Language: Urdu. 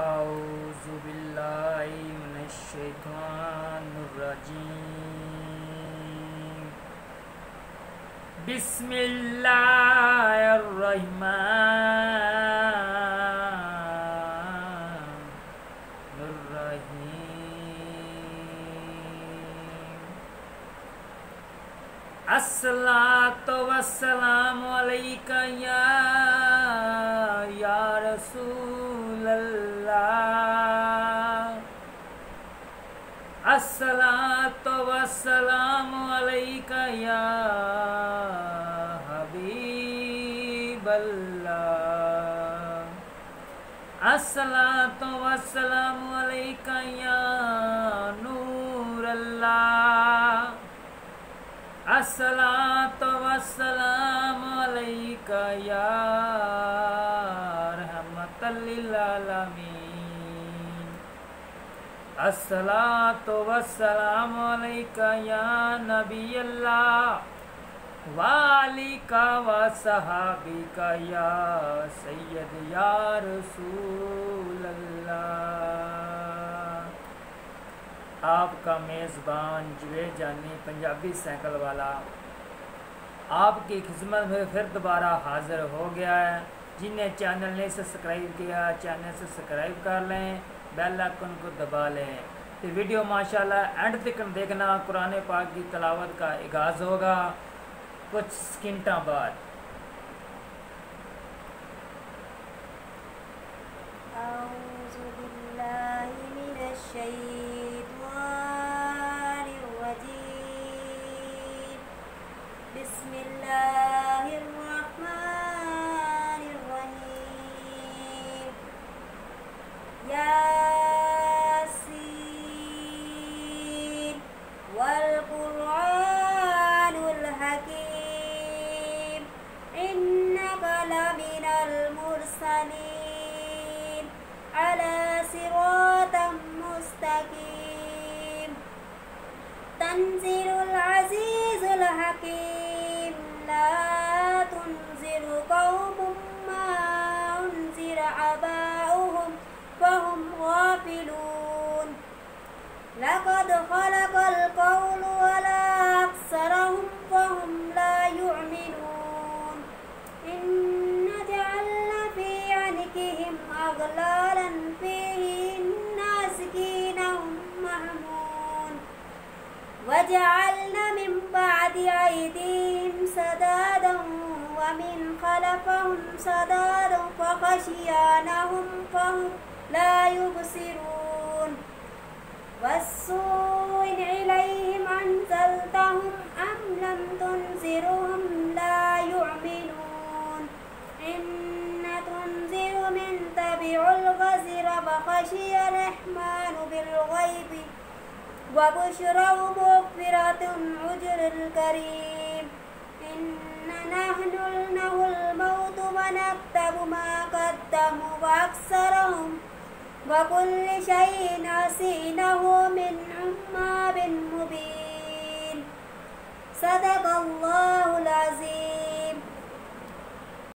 اعوذ باللہ من الشیطان الرجیم بسم اللہ الرحمن الرحیم الصلاۃ والسلام علیک یا رسول اللہ الصلاۃ والسلام علیک یا حبیب اللہ الصلاۃ والسلام علیک یا نور اللہ الصلاۃ والسلام علیک یا رحمۃ للعالمین الصلاۃ والسلام علیک یا نبی اللہ وعلیک وصحابک یا سید یا رسول اللہ۔ آپ کا میزبان جوید جانی پنجابی سائیکل والا آپ کی خدمت میں پھر دوبارہ حاضر ہو گیا ہے۔ جنہیں چینل نے سبسکرائب کیا چینل سے سبسکرائب کر لیں، بیل آئکن کو دبا لیں۔ تو ویڈیو ماشاءاللہ اینڈ تک دیکھنا، قرآن پاک کی تلاوت کا آغاز ہوگا کچھ سکنٹاں بعد۔ اعوذ باللہ من الشیطان الرجیم بسم اللہ الرحمن الرحیم یاسین والقرآن الحکیم انک لمن المرسلین علی صراط مستقیم تنزیل العزیز الحکیم لا تنذر قوم ما انذر آباؤهم فهم غافلون لقد خلق القول ولا أكثرهم فهم لا يؤمنون إن جعلنا في عنقهم أغلالا فيهن سكينهم مهمون وجعلنا من بعد أيديهم سدادا ومن خلفهم سدادا فغشيناهم فهم لا يبصرون والسوء إليهم أنزلتهم أم لم تنذرهم لا يؤمنون إن تنذر من تبع الغزر فخشي الرحمن بالغيب وبشرى ومغفرة أجر الكريم إنا نحن له الموت ونكتب ما قدموا وأكثرهم وكل شيء نسيناه من إمام مبين صدق الله العظيم۔